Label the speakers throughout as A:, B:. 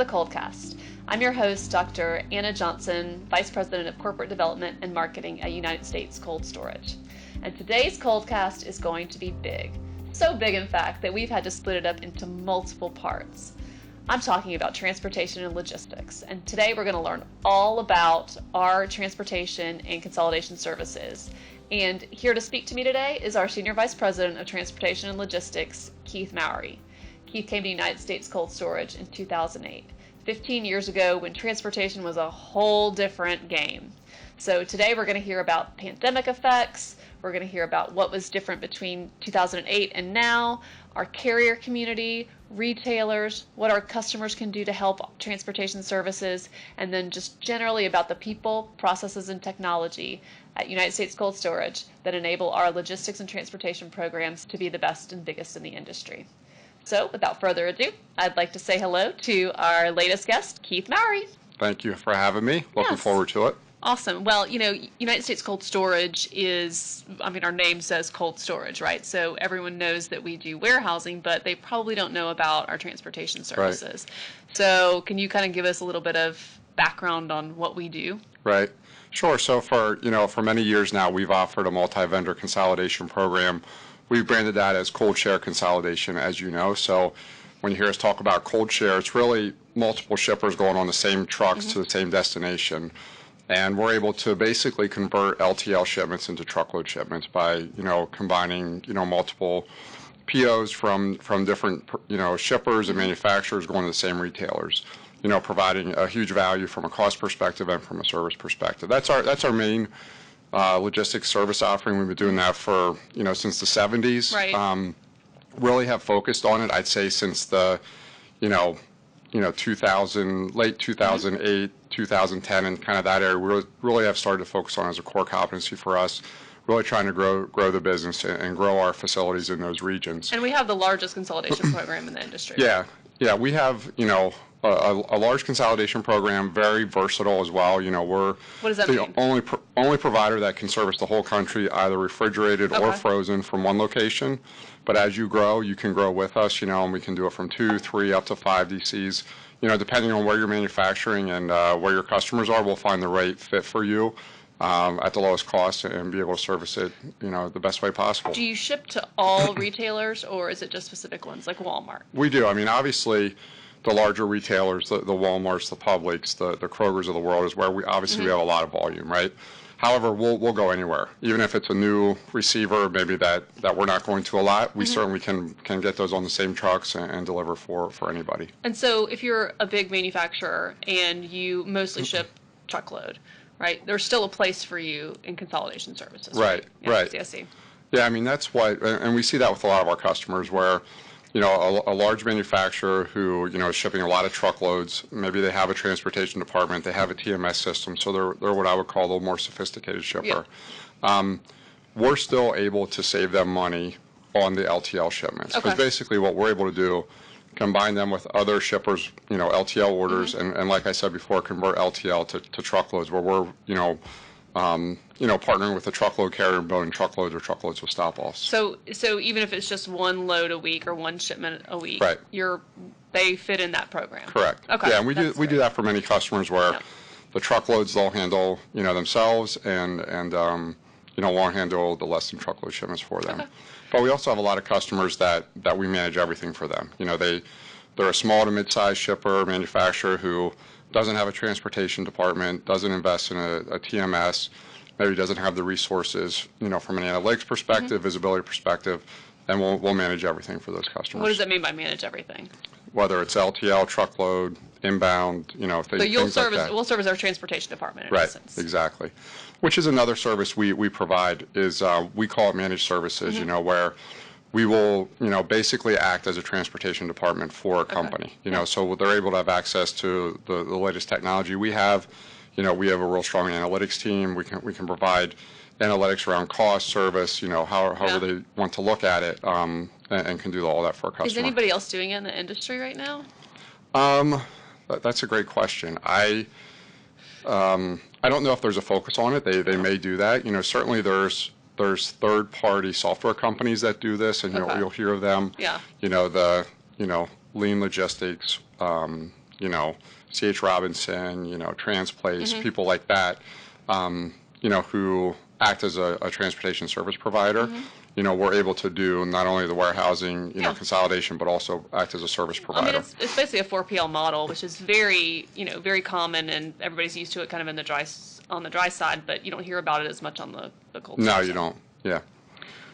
A: the ColdCast. I'm your host, Dr. Anna Johnson, Vice President of Corporate Development and Marketing at United States Cold Storage. And today's ColdCast is going to be big. So big, in fact, that we've had to split it up into multiple parts. I'm talking about transportation and logistics, and today we're going to learn all about our transportation and consolidation services. And here to speak to me today is our Senior Vice President of Transportation and Logistics, Keith Mowery. Keith came to United States Cold Storage in 2008, 15 years ago when transportation was a whole different game. So today we're going to hear about pandemic effects, we're going to hear about what was different between 2008 and now, our carrier community, retailers, what our customers can do to help transportation services, and then just generally about the people, processes, and technology at United States Cold Storage that enable our logistics and transportation programs to be the best and biggest in the industry. So without further ado, I'd like to say hello to our latest guest, Keith Mowery.
B: Thank you for having me. Looking forward to it.
A: Awesome. Well, you know, United States Cold Storage is, our name says cold storage, right? So everyone knows that we do warehousing, but they probably don't know about our transportation services. Right. So can you kind of give us a little bit of background on what we do?
B: Right. Sure. So for many years now, we've offered a multi-vendor consolidation program. We've branded that as cold share consolidation, as you know. So when you hear us talk about cold share, it's really multiple shippers going on the same trucks to the same destination. And we're able to basically convert LTL shipments into truckload shipments by, combining, multiple POs from different, shippers and manufacturers going to the same retailers, providing a huge value from a cost perspective and from a service perspective. That's our main logistics service offering. We've been doing that for, since the 70s.
A: Right.
B: Really have focused on it, I'd say, since the, 2000, late 2008, 2010, and kind of that area. We really have started to focus on as a core competency for us, really trying to grow the business and grow our facilities in those regions.
A: And we have the largest consolidation program in the industry.
B: Yeah, we have, a large consolidation program, very versatile as well. We're
A: what does that mean?
B: only provider that can service the whole country, either refrigerated or frozen from one location. But as you grow, you can grow with us, and we can do it from 2, 3, up to 5 DCs. Depending on where you're manufacturing and where your customers are, we'll find the right fit for you at the lowest cost and be able to service it, the best way possible.
A: Do you ship to all retailers, or is it just specific ones like Walmart?
B: We do. Obviously, the larger retailers, the Walmarts, the Publix, the Krogers of the world is where we obviously we have a lot of volume, right? However, we'll go anywhere, even if it's a new receiver, maybe that we're not going to a lot. We certainly can get those on the same trucks and deliver for anybody.
A: And so, if you're a big manufacturer and you mostly ship truckload, right? There's still a place for you in consolidation services.
B: Right.
A: Yeah,
B: Right.
A: CSC.
B: Yeah, that's what, and we see that with a lot of our customers where, a large manufacturer who, is shipping a lot of truckloads, maybe they have a transportation department, they have a TMS system, so they're what I would call a little more sophisticated shipper. Yeah. We're still able to save them money on the LTL shipments. Because basically what we're able to do, combine them with other shippers, LTL orders, and like I said before, convert LTL to truckloads where we're, partnering with a truckload carrier and building truckloads or truckloads with stop-offs.
A: So even if it's just one load a week or one shipment a week,
B: right.
A: They fit in that program.
B: Correct.
A: Okay.
B: Yeah, and we do that for many customers where the truckloads they'll handle, themselves, and won't handle the less than truckload shipments for them. Okay. But we also have a lot of customers that we manage everything for them. They're a small to mid-sized shipper, manufacturer who doesn't have a transportation department, doesn't invest in a TMS, maybe doesn't have the resources, from an analytics perspective, visibility perspective, and we'll manage everything for those customers.
A: What does that mean by manage everything?
B: Whether it's LTL, truckload, inbound, things like that.
A: So we'll serve as our transportation department in essence.
B: Right, exactly. Which is another service we provide is we call it managed services, where we will, basically act as a transportation department for a company. So they're able to have access to the latest technology we have. We have a real strong analytics team. We can provide analytics around cost, service, however they want to look at it, and can do all that for a customer.
A: Is anybody else doing it in the industry right now?
B: That's a great question. I don't know if there's a focus on it. They may do that. Certainly there's third-party software companies that do this, and you'll hear of them.
A: Yeah.
B: The lean logistics, C.H. Robinson, Transplace, people like that, who act as a transportation service provider. We're able to do not only the warehousing, consolidation, but also act as a service provider.
A: I mean, it's basically a 4PL model, which is very, very common, and everybody's used to it kind of on the dry side, but you don't hear about it as much on the cold
B: No,
A: side.
B: you don't. Yeah.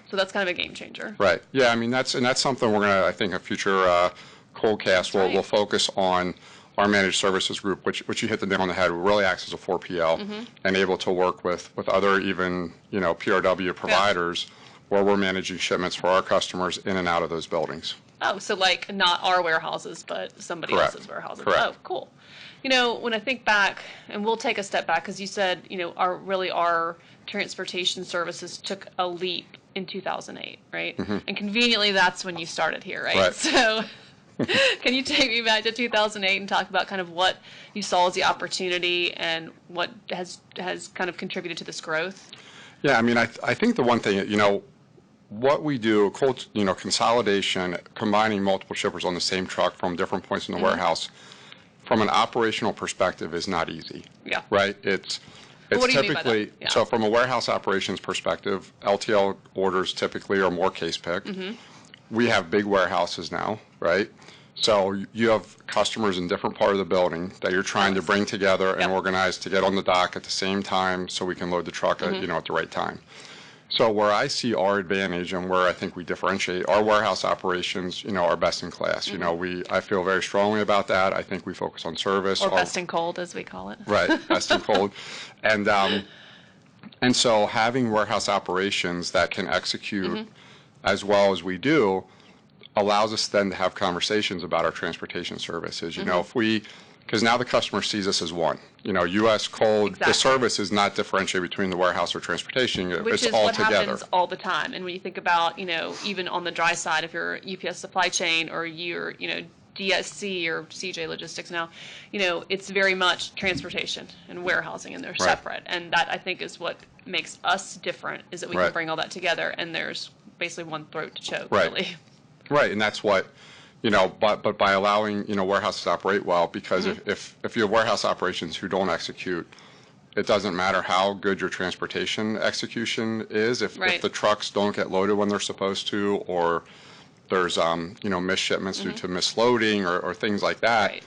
A: So that's kind of a game changer.
B: Right. Yeah. I mean, that's something we're gonna. I think a future ColdCast will focus on our managed services group, which you hit the nail on the head. Really acts as a 4PL and able to work with other even PRW providers where we're managing shipments for our customers in and out of those buildings.
A: Oh, so like not our warehouses, but somebody else's warehouses.
B: Correct.
A: Oh, cool. When I think back, and we'll take a step back, because you said, our transportation services took a leap in 2008, right? And conveniently, that's when you started here, right? So can you take me back to 2008 and talk about kind of what you saw as the opportunity and what has kind of contributed to this growth?
B: Yeah, I mean, I think the one thing, what we do, consolidation, combining multiple shippers on the same truck from different points in the warehouse, from an operational perspective, is not easy.
A: Yeah.
B: Right? It's
A: what do you mean by
B: typically,
A: that? Yeah.
B: so from a warehouse operations perspective, LTL orders typically are more case picked. We have big warehouses now, right? So you have customers in different part of the building that you're trying to bring together and organize to get on the dock at the same time so we can load the truck at the right time. So where I see our advantage and where I think we differentiate, our warehouse operations, are best in class. I feel very strongly about that. I think we focus on service.
A: Or best in cold, as we call it.
B: Right, best in cold. And so having warehouse operations that can execute as well as we do allows us then to have conversations about our transportation services. Because now the customer sees us as one. U.S. Cold, the service is not differentiated between the warehouse or transportation.
A: Which
B: it's
A: is
B: all
A: what
B: together.
A: happens all the time. And when you think about, even on the dry side, if you're UPS supply chain or you're, DSC or CJ Logistics now, it's very much transportation and warehousing, and they're separate. And that, I think, is what makes us different, is that we can bring all that together, and there's basically one throat to choke, really.
B: Right, and that's what, but by allowing, warehouses to operate well, because if you have warehouse operations who don't execute, it doesn't matter how good your transportation execution is. If the trucks don't get loaded when they're supposed to, or there's, missed shipments due to misloading or things like that,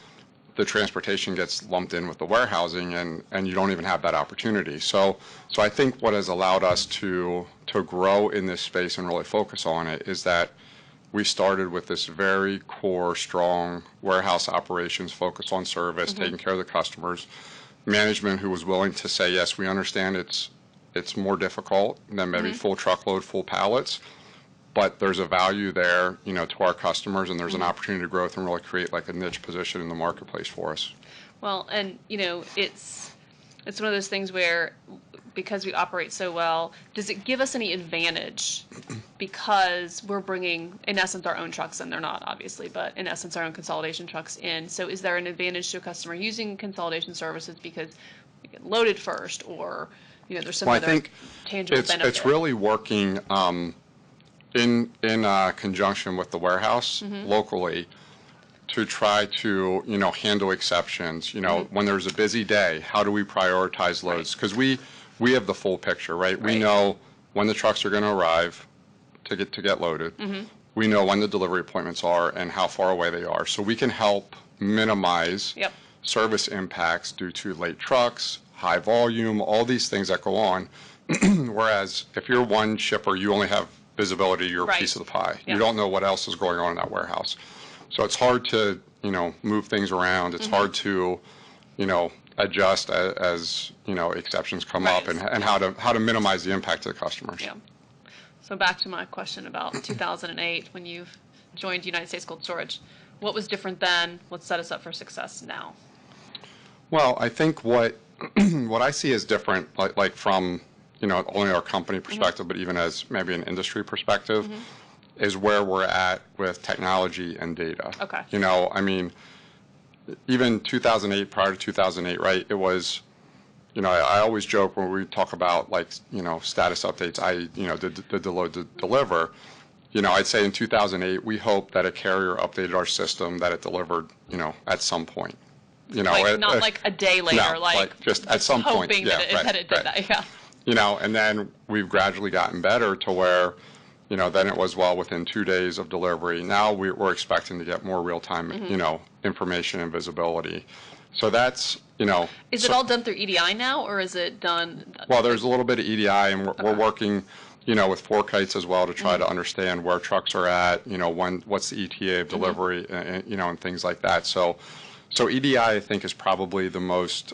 B: the transportation gets lumped in with the warehousing, and you don't even have that opportunity. So I think what has allowed us to grow in this space and really focus on it is that we started with this very core, strong warehouse operations focus on service, taking care of the customers, management who was willing to say, yes, we understand it's more difficult than maybe full truckload, full pallets, but there's a value there, to our customers, and there's an opportunity to growth and really create like a niche position in the marketplace for us. Well,
A: and, it's one of those things where, because we operate so well, does it give us any advantage because we're bringing, in essence, our own trucks in? They're not, obviously, but in essence, our own consolidation trucks in. So is there an advantage to a customer using consolidation services because we get loaded first, or there's some other tangible benefit?
B: It's really working in conjunction with the warehouse locally to try to, handle exceptions. When there's a busy day, how do we prioritize loads? Because we have the full picture, right? We know when the trucks are going to arrive to get loaded. We know when the delivery appointments are and how far away they are. So we can help minimize service impacts due to late trucks, high volume, all these things that go on. Whereas if you're one shipper, you only have visibility to your piece of the pie. You don't know what else is going on in that warehouse. So it's hard to, move things around. It's hard to, adjust as exceptions come up, and how to minimize the impact to the customers.
A: Yeah. So back to my question about 2008, when you joined United States Cold Storage, what was different then? What set us up for success now?
B: Well, I think what I see as different, like from only our company perspective, but even as maybe an industry perspective, is where we're at with technology and data.
A: Okay.
B: I mean, even 2008, prior to 2008, right, it was, I always joke when we talk about status updates, the load to deliver, I'd say in 2008, we hoped that a carrier updated our system that it delivered, at some point.
A: not like a day later,
B: no, like just at some point,
A: hoping
B: yeah,
A: that it did that, yeah.
B: And then we've gradually gotten better to where, then it was, well, within 2 days of delivery. Now we're expecting to get more real-time, information and visibility. So that's,
A: Is it all done through EDI now, or is it done?
B: Well, there's a little bit of EDI, and we're working, with Forekites as well to try to understand where trucks are at, what's the ETA of delivery, and things like that. So EDI, I think, is probably the most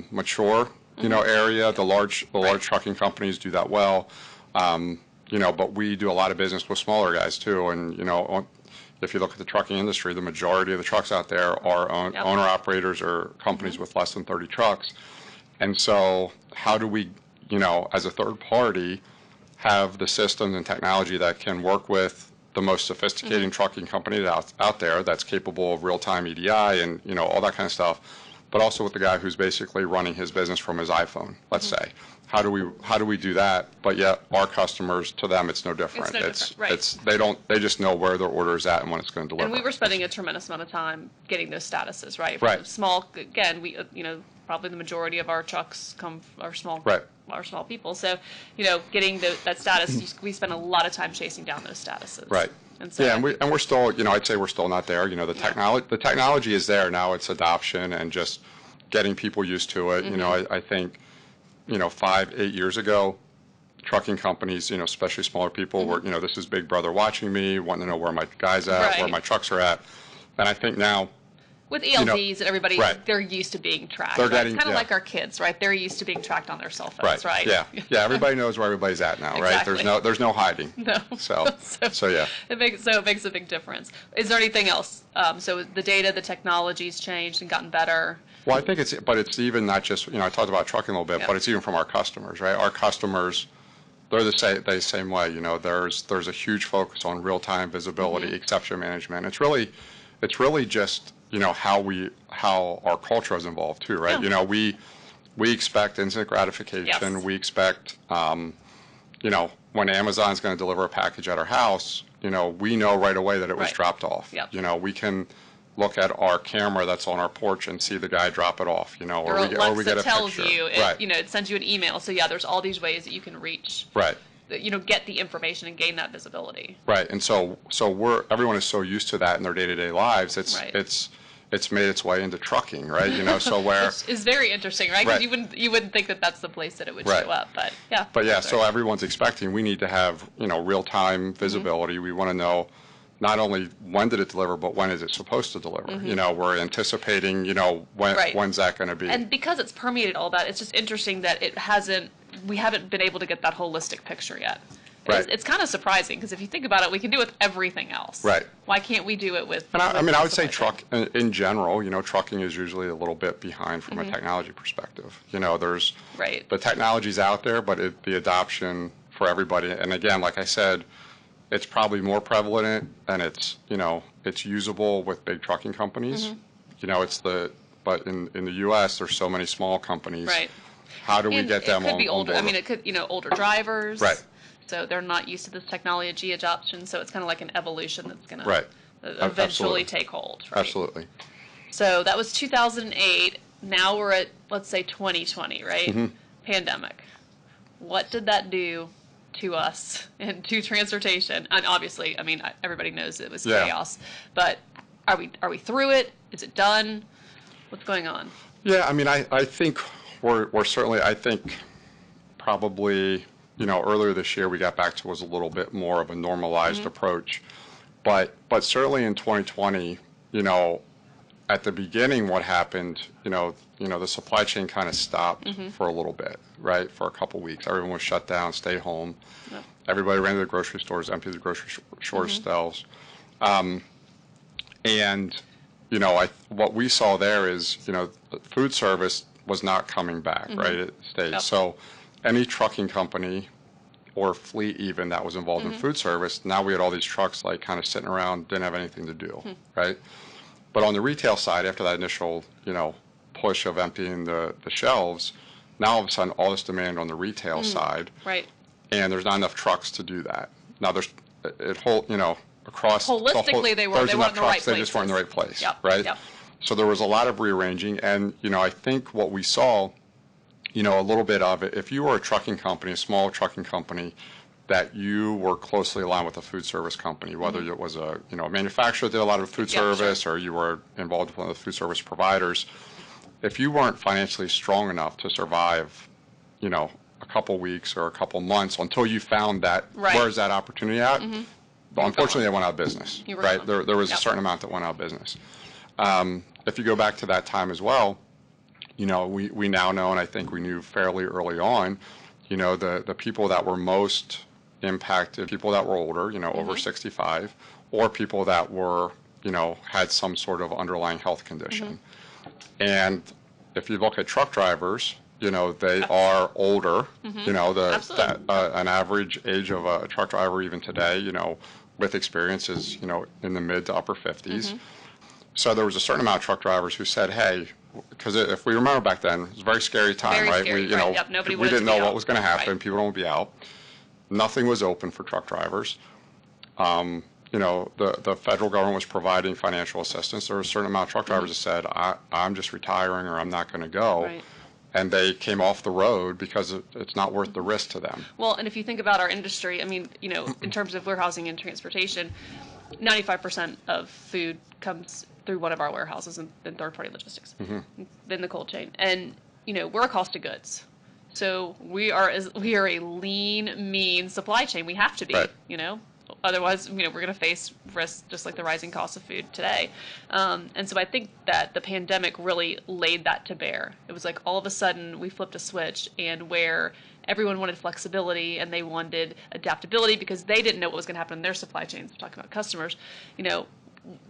B: mature, area. The large trucking companies do that well. But we do a lot of business with smaller guys too. And, if you look at the trucking industry, the majority of the trucks out there are owner-operators or companies with less than 30 trucks. And so how do we, as a third party, have the systems and technology that can work with the most sophisticated trucking company out there that's capable of real-time EDI and, all that kind of stuff, but also with the guy who's basically running his business from his iPhone, let's say. How do we do that? But yet our customers, to them, it's no different. They just know where their order is at and when it's going to deliver.
A: And we were spending a tremendous amount of time getting those statuses, right?
B: Right.
A: Small, again, we, probably the majority of our trucks are small.
B: Right.
A: Are small people. So, getting that status, we spend a lot of time chasing down those statuses.
B: Right.
A: And so
B: and we're still, I'd say we're still not there. The technology is there now. It's adoption and just getting people used to it. I think, 5-8 years ago, trucking companies, especially smaller people were, this is Big Brother watching me, wanting to know where my guy's at, where my trucks are at. And I think now,
A: with ELDs and everybody, they're used to being tracked.
B: They're getting,
A: it's kind of like our kids, right? They're used to being tracked on their cell phones, right?
B: Yeah. Everybody knows where everybody's at now, right?
A: Exactly.
B: There's no hiding.
A: No.
B: So yeah.
A: It makes a big difference. Is there anything else? So the data, the technology's changed and gotten better.
B: Well, I think it's even not just, I talked about trucking a little bit, but it's even from our customers, right? Our customers, they're the same way. There's a huge focus on real-time visibility, exception management. It's really just, how our culture is involved too, right?
A: Yeah.
B: We expect instant gratification.
A: Yes.
B: We expect, when Amazon's going to deliver a package at our house, we know right away that it was dropped off.
A: Yep.
B: We can look at our camera that's on our porch and see the guy drop it off, or we get a
A: tells
B: picture.
A: You, it sends you an email. So there's all these ways that you can reach.
B: Right.
A: Get the information and gain that visibility.
B: Right. And so everyone is so used to that in their day-to-day lives. It's made its way into trucking, right? So where
A: it's very interesting, right? Because you wouldn't think that that's the place that it would show up, but yeah.
B: But yeah, so everyone's expecting we need to have real-time visibility. We want to know not only when did it deliver, but when is it supposed to deliver? We're anticipating when's that going to be.
A: And because it's permeated all that, it's just interesting that we haven't been able to get that holistic picture yet.
B: Right.
A: It's kind of surprising because if you think about it, we can do it with everything else.
B: Right.
A: Why can't we do it with?
B: And I would say in general, trucking is usually a little bit behind from a technology perspective. There's the technology's out there, but the adoption for everybody. And again, like I said, it's probably more prevalent and it's usable with big trucking companies. But in the U.S. there's so many small companies.
A: Right.
B: How do we get them on board?
A: It could be older. I mean, it could older drivers.
B: Right.
A: So they're not used to this technology adoption. So it's kind of like an evolution that's going
B: to
A: eventually take hold. Right?
B: Absolutely.
A: So that was 2008. Now we're at, let's say, 2020, right? Pandemic. What did that do to us and to transportation? And obviously, I mean, everybody knows it was chaos. But are we through it? Is it done? What's going on?
B: Yeah, I mean, I think we're certainly, I think probably, earlier this year we got back to was a little bit more of a normalized approach. But certainly in 2020, at the beginning what happened, the supply chain kind of stopped for a little bit, right? For a couple weeks. Everyone was shut down, stay home. Yep. Everybody ran to the grocery stores, emptied the grocery store shelves. And, what we saw there is, food service was not coming back, right? It stayed. Yep. So any trucking company or fleet even that was involved in food service, now we had all these trucks like kind of sitting around, didn't have anything to do, right? But on the retail side, after that initial, push of emptying the shelves, now all of a sudden all this demand on the retail side.
A: Right.
B: And there's not enough trucks to do that. Now there's across
A: holistically they weren't in the right place.
B: They just weren't in the right place,
A: yep.
B: right?
A: Yep.
B: So there was a lot of rearranging, and, I think what we saw, a little bit of it, if you were a trucking company, a small trucking company, that you were closely aligned with a food service company, whether it was a manufacturer that did a lot of food service, or you were involved with one of the food service providers. If you weren't financially strong enough to survive, a couple weeks or a couple months until you found that where's that opportunity at, unfortunately they went out of business. Right? There was a certain amount that went out of business. If you go back to that time as well, we now know, and I think we knew fairly early on, the people that were most impacted, people that were older, over 65, or people that were, had some sort of underlying health condition. And if you look at truck drivers, they are older. An average age of a truck driver even today, with experience is, in the mid to upper 50s. So there was a certain amount of truck drivers who said, hey, because if we remember back then, it was a very scary time, right?
A: Scary,
B: we didn't know what was going to happen. Right. People don't be out. Nothing was open for truck drivers. The federal government was providing financial assistance. There was a certain amount of truck drivers that said, I'm just retiring or I'm not going to go.
A: Right.
B: And they came off the road because it's not worth the risk to them.
A: Well, and if you think about our industry, I mean, in terms of warehousing and transportation, 95% of food comes through one of our warehouses in third-party logistics, in the cold chain. And, we're a cost of goods. So we are a lean, mean supply chain. We have to be,
B: right.
A: Otherwise, we're going to face risks just like the rising cost of food today. And so I think that the pandemic really laid that to bear. It was like all of a sudden we flipped a switch, and where everyone wanted flexibility and they wanted adaptability because they didn't know what was going to happen in their supply chains. We're talking about customers,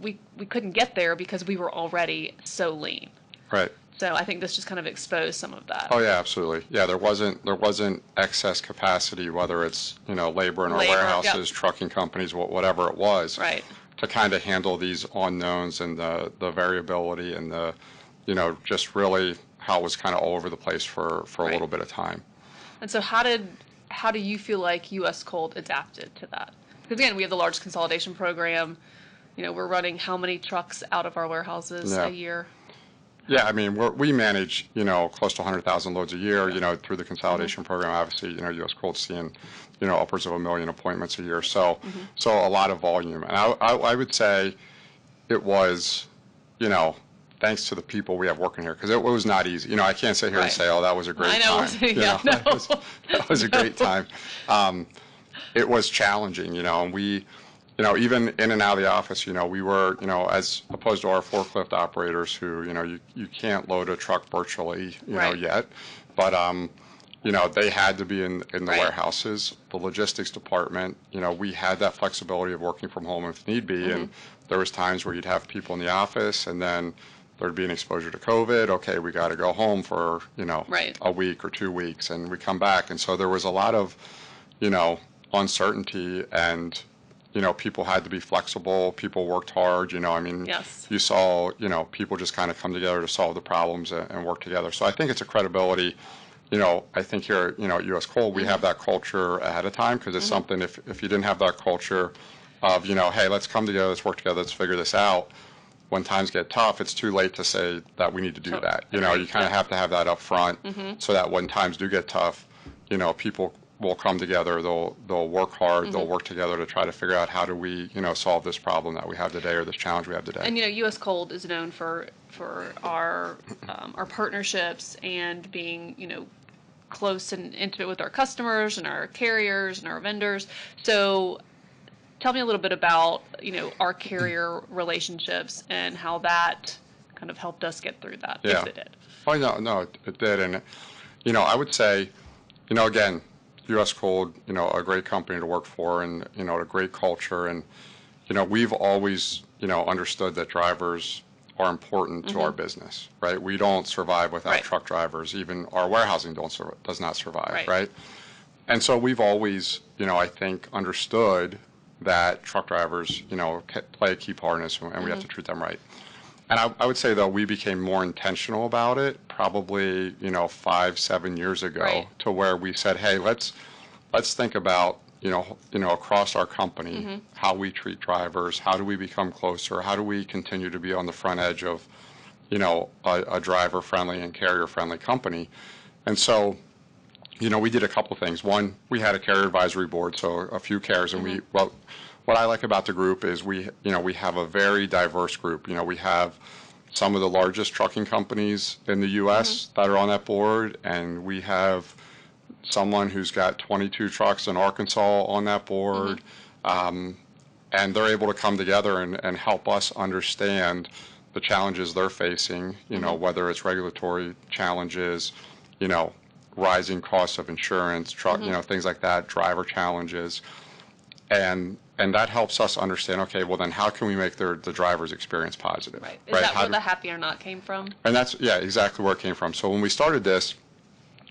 A: we couldn't get there because we were already so lean.
B: Right.
A: So I think this just kind of exposed some of that.
B: Oh yeah, absolutely. Yeah, there wasn't excess capacity, whether it's labor in our warehouses, trucking companies, whatever it was,
A: right,
B: to kind of handle these unknowns and the variability and the just really how it was kind of all over the place for a little bit of time.
A: And so how do you feel like U.S. Cold adapted to that? Because again, we have the large consolidation program. We're running how many trucks out of our warehouses a year?
B: Yeah, I mean, we manage, close to 100,000 loads a year, through the consolidation program. Obviously, U.S. Cold's seeing, upwards of 1 million appointments a year. So, so a lot of volume. And I would say it was, thanks to the people we have working here, because it was not easy. I can't sit here and say, oh, that was a great time. That was a great time. It was challenging, and we, even in and out of the office, we were, as opposed to our forklift operators who, you can't load a truck virtually, yet. But, they had to be in the warehouses. The logistics department, we had that flexibility of working from home if need be. And there was times where you'd have people in the office, and then there'd be an exposure to COVID. Okay, we got to go home for, a week or 2 weeks, and we come back. And so there was a lot of, uncertainty, and people had to be flexible. People worked hard. You saw, people just kind of come together to solve the problems and work together. So I think it's a credibility. I think here, at U.S. Cold, we have that culture ahead of time, because it's something, if you didn't have that culture of, hey, let's come together, let's work together, let's figure this out. When times get tough, it's too late to say that we need to do that. You kind of have to have that up front, so that when times do get tough, people will come together, they'll work hard, they'll work together to try to figure out how do we, solve this problem that we have today, or this challenge we have today.
A: And U.S. Cold is known for our partnerships and being, close and intimate with our customers and our carriers and our vendors. So tell me a little bit about, our carrier relationships and how that kind of helped us get through that, if it did.
B: Oh, no, it did. And, I would say, again, U.S. Cold, a great company to work for, and, a great culture. And, we've always, understood that drivers are important to our business, right? We don't survive without truck drivers. Even our warehousing does not survive, right? And so we've always, I think, understood that truck drivers, play a key part in this, and we have to treat them right. And I would say, though, we became more intentional about it probably, 5-7 years ago, to where we said, hey, let's think about, across our company, how we treat drivers, how do we become closer, how do we continue to be on the front edge of, a driver-friendly and carrier-friendly company. And so, we did a couple things. One, we had a carrier advisory board, so a few carriers, and what I like about the group is we have a very diverse group. We have some of the largest trucking companies in the U.S. that are on that board, and we have someone who's got 22 trucks in Arkansas on that board, and they're able to come together and help us understand the challenges they're facing, whether it's regulatory challenges, rising costs of insurance, things like that, driver challenges, and that helps us understand, okay, well then how can we make the driver's experience positive?
A: Right. Is that where the happy or not came from?
B: And that's, exactly where it came from. So when we started this,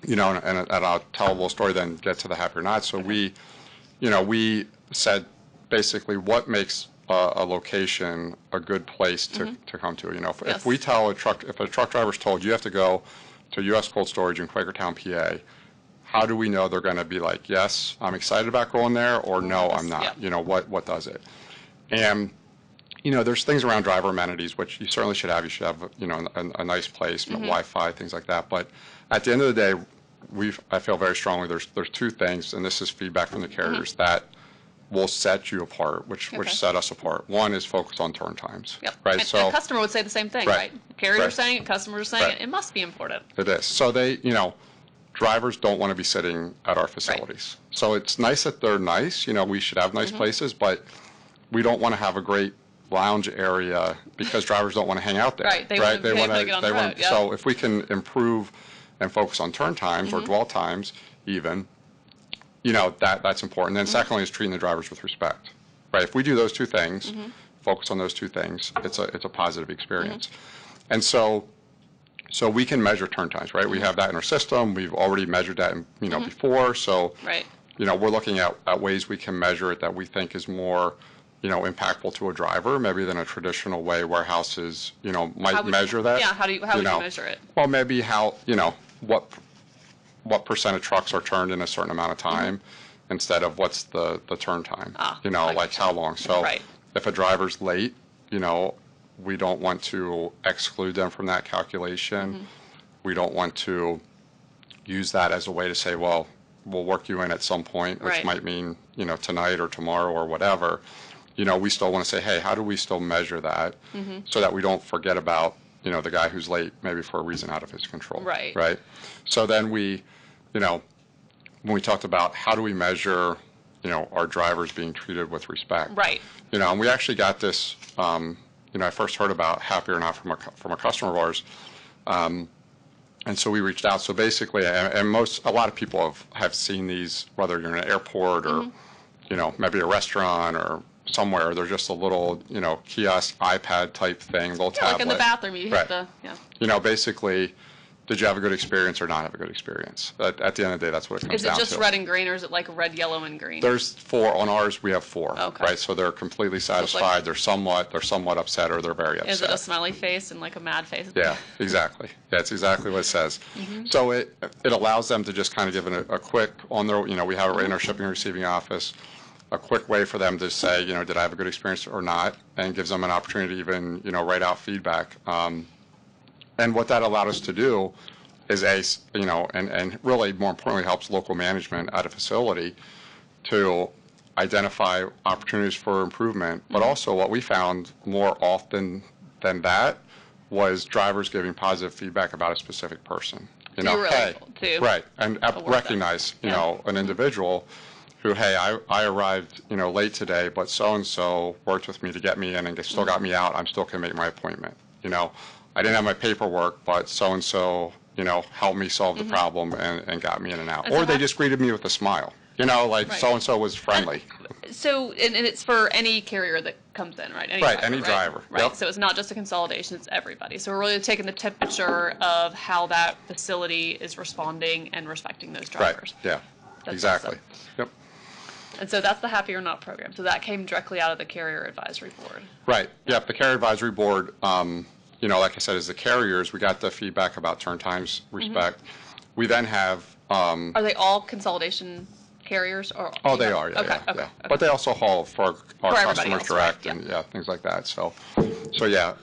B: and I'll tell a little story, then get to the happy or not. So we said basically what makes a location a good place to come to. If we tell if a truck driver's told you have to go to U.S. Cold Storage in Quakertown, PA, how do we know they're going to be like, yes, I'm excited about going there, or no, I'm not? What does it? And there's things around driver amenities which you certainly should have. You should have a nice place, Wi-Fi, things like that. But at the end of the day, I feel very strongly there's two things, and this is feedback from the carriers that will set you apart, which set us apart. One is focus on turn times.
A: Yep.
B: Right.
A: And
B: so
A: a customer would say the same thing, right? Carriers saying it, customers are saying it. It must be important.
B: It is. So they, drivers don't want to be sitting at our facilities. Right. So it's nice that they're nice. We should have nice places, but we don't want to have a great lounge area because drivers don't want to hang out there.
A: Right. They want to get on the road. Yep.
B: So if we can improve and focus on turn times or dwell times even, that's important. Then secondly is treating the drivers with respect. Right. If we do those two things, focus on those two things, it's a positive experience. And so we can measure turn times, right? We have that in our system. We've already measured that, before. So, we're looking at ways we can measure it that we think is more, impactful to a driver, maybe than a traditional way warehouses, might measure that.
A: Yeah. How would you measure it?
B: Well, maybe how, what percent of trucks are turned in a certain amount of time instead of what's the turn time, like how long. So if a driver's late, we don't want to exclude them from that calculation. We don't want to use that as a way to say, well, we'll work you in at some point, which might mean, tonight or tomorrow or whatever. We still want to say, hey, how do we still measure that so that we don't forget about, the guy who's late maybe for a reason out of his control. Right. So then we, when we talked about how do we measure, our drivers being treated with respect. Right. And we actually got this, I first heard about happy or not from a customer of ours, and so we reached out. So basically, and a lot of people have seen these, whether you're in an airport or, maybe a restaurant or somewhere. They're just a little, kiosk, iPad type thing, little tablet.
A: Like in the bathroom, you hit
B: basically, did you have a good experience or not have a good experience? At the end of the day, that's what it comes down to.
A: Is it just red and green, or is it like red, yellow, and green?
B: There's 4. On ours, we have 4. Okay. Right, so they're completely satisfied. They're somewhat upset, or they're very upset.
A: Is it a smiley face and like a mad face?
B: Yeah, exactly. That's exactly what it says. So it allows them to just kind of give it a quick on their, we have it in our shipping and receiving office, a quick way for them to say, did I have a good experience or not, and gives them an opportunity to even, write out feedback. And what that allowed us to do is and really more importantly helps local management at a facility to identify opportunities for improvement. But also what we found more often than that was drivers giving positive feedback about a specific person. Right, and recognize, an individual who, hey, I arrived, late today, but so-and-so worked with me to get me in and still got me out. I'm still going to make my appointment. I didn't have my paperwork, but so-and-so, helped me solve the problem and got me in and out. Or they just greeted me with a smile. So-and-so was friendly.
A: So, and it's for any carrier that comes in, right?
B: Any driver.
A: Right,
B: Yep.
A: So it's not just a consolidation, it's everybody. So we're really taking the temperature of how that facility is responding and respecting those drivers.
B: Right, yeah,
A: That's
B: exactly.
A: Awesome.
B: Yep.
A: And so that's the Happy or Not program. So that came directly out of the Carrier Advisory Board.
B: Right, yep, the Carrier Advisory Board, like I said, as the carriers, we got the feedback about turn times, respect. We then have...
A: Are they all consolidation carriers? Or
B: they are, yeah.
A: Okay.
B: But they also haul for our customers
A: else,
B: direct
A: right,
B: and things like that. So yeah.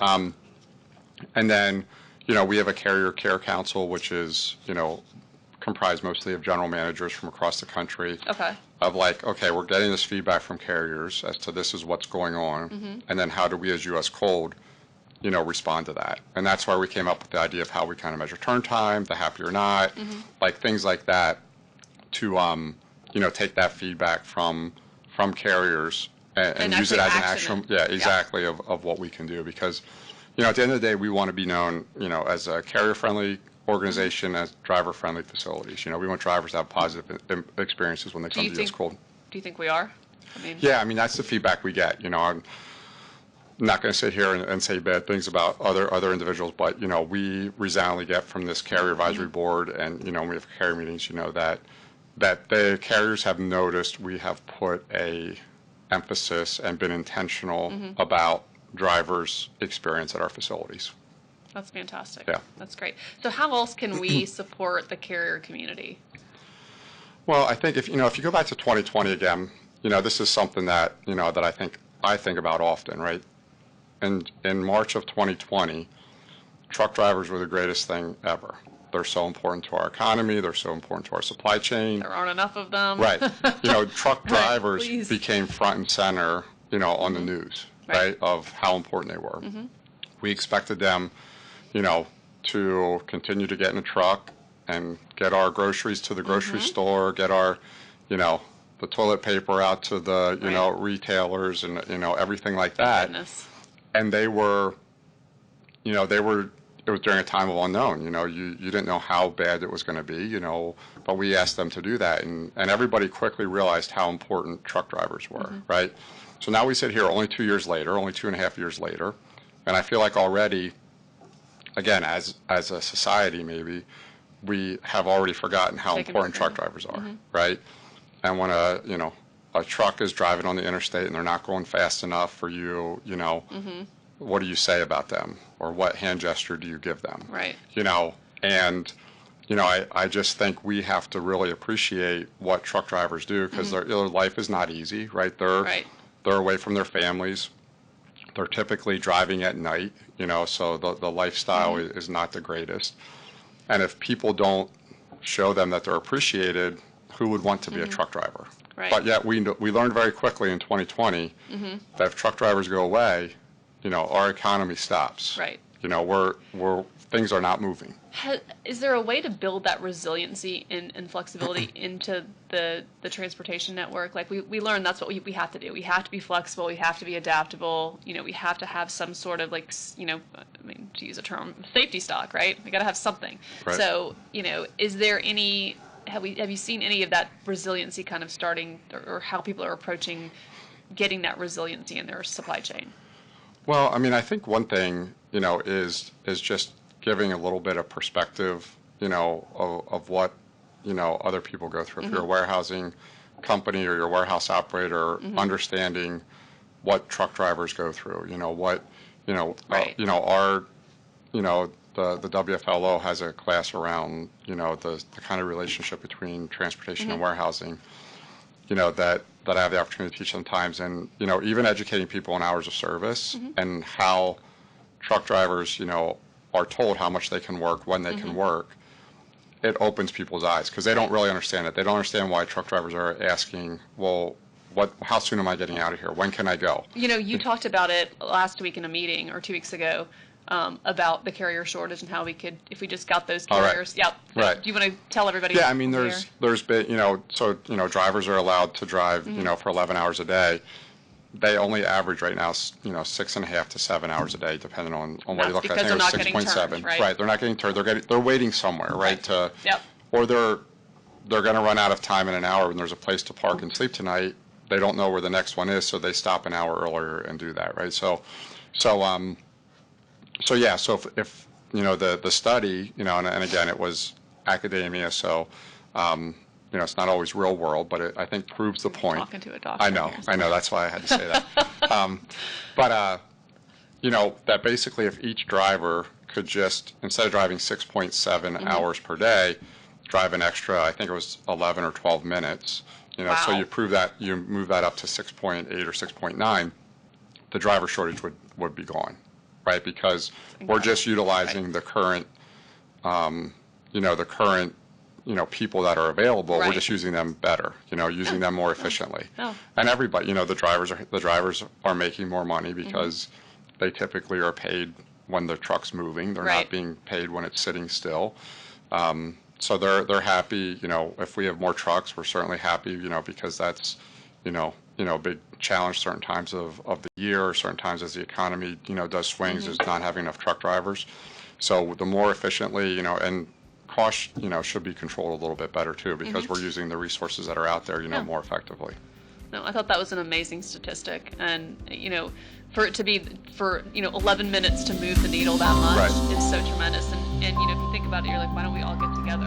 B: And then, we have a carrier care council, which is, comprised mostly of general managers from across the country.
A: Okay.
B: Of like, okay, we're getting this feedback from carriers as to this is what's going on, and then how do we as U.S. Cold, respond to that? And that's why we came up with the idea of how we kind of measure turn time, the happy or not, like things like that, to take that feedback from carriers and use it as an action. Yeah, exactly. Of what we can do, because at the end of the day, we want to be known as a carrier-friendly organization, as driver-friendly facilities. We want drivers to have positive experiences when they come to U.S. Cold.
A: Do you think we are?
B: Yeah, that's the feedback we get. I'm not going to sit here and say bad things about other individuals, but we resoundingly get from this carrier advisory board, and when we have carrier meetings, that the carriers have noticed we have put a emphasis and been intentional about drivers' experience at our facilities.
A: That's fantastic.
B: Yeah.
A: That's great. So how else can we support the carrier community?
B: Well, I think if you go back to 2020 again, this is something that, that I think about often, right? And in March of 2020, truck drivers were the greatest thing ever. They're so important to our economy. They're so important to our supply chain.
A: There aren't enough of them.
B: Right. Truck drivers
A: Please.
B: became front and center, on the news, right, of how important they were. We expected them, to continue to get in a truck and get our groceries to the grocery store, get our, the toilet paper out to the, retailers and, everything like that.
A: Goodness.
B: And they were, it was during a time of unknown. You didn't know how bad it was going to be, but we asked them to do that. And everybody quickly realized how important truck drivers were, right? So now we sit here only 2 years later, only 2.5 years later, and I feel like already, again, as a society maybe, we have already forgotten how important truck drivers are, right? And when a truck is driving on the interstate and they're not going fast enough for you, what do you say about them, or what hand gesture do you give them?
A: Right.
B: And I just think we have to really appreciate what truck drivers do, because their life is not easy, right? They're away from their families. They're typically driving at night, so the lifestyle is not the greatest. And if people don't show them that they're appreciated, who would want to be a truck driver?
A: Right.
B: But yet we learned very quickly in 2020 that if truck drivers go away, our economy stops.
A: Right.
B: Things are not moving.
A: Is there a way to build that resiliency and flexibility into the transportation network? Like we learned that's what we have to do. We have to be flexible. We have to be adaptable. We have to have some sort of to use a term, safety stock, right? We got to have something.
B: Right.
A: So, is there any, have you seen any of that resiliency kind of starting, or how people are approaching getting that resiliency in their supply chain?
B: Well, I think one thing, is just giving a little bit of perspective, of what, other people go through. If you're a warehousing company or you're a warehouse operator, understanding what truck drivers go through,
A: Right.
B: The WFLO has a class around, the kind of relationship between transportation and warehousing, that I have the opportunity to teach sometimes, and even educating people on hours of service and how truck drivers are told how much they can work, when they can work. It opens people's eyes, because they don't really understand it. They don't understand why truck drivers are asking, well, how soon am I getting out of here? When can I go?
A: You talked about it last week in a meeting, or 2 weeks ago, about the carrier shortage and how we could, if we just got those carriers.
B: Right.
A: Yeah.
B: Right.
A: Do you want to tell everybody?
B: Yeah, there's been, drivers are allowed to drive, for 11 hours a day. They only average right now, 6.5 to 7 hours a day, depending on what you look at. I think it was 6.7.
A: Right.
B: They're not getting turned. They're waiting somewhere, right? Or they're going to run out of time in an hour when there's a place to park and sleep tonight. They don't know where the next one is, so they stop an hour earlier and do that, right? So if the study, and again, it was academia, so it's not always real world, but I think proves the point.
A: Talking to a doctor.
B: I know, that's why I had to say that. That basically if each driver could just, instead of driving 6.7 hours per day, drive an extra, I think it was 11 or 12 minutes,
A: Wow.
B: So you move that up to 6.8 or 6.9, the driver shortage would be gone. right? Because we're just utilizing the current, the current, people that are available. We're just using them better, using them more efficiently. And everybody, the drivers are making more money because they typically are paid when the truck's moving. They're not being paid when it's sitting still. So they're happy. If we have more trucks, we're certainly happy. Because that's, a big challenge certain times of the year, or certain times as the economy, does swings, is not having enough truck drivers. So the more efficiently, and cost, should be controlled a little bit better too, because we're using the resources that are out there, more effectively.
A: No, I thought that was an amazing statistic, and for it to be 11 minutes to move the needle that much is so tremendous. And if you think about it, you're like, why don't we all get together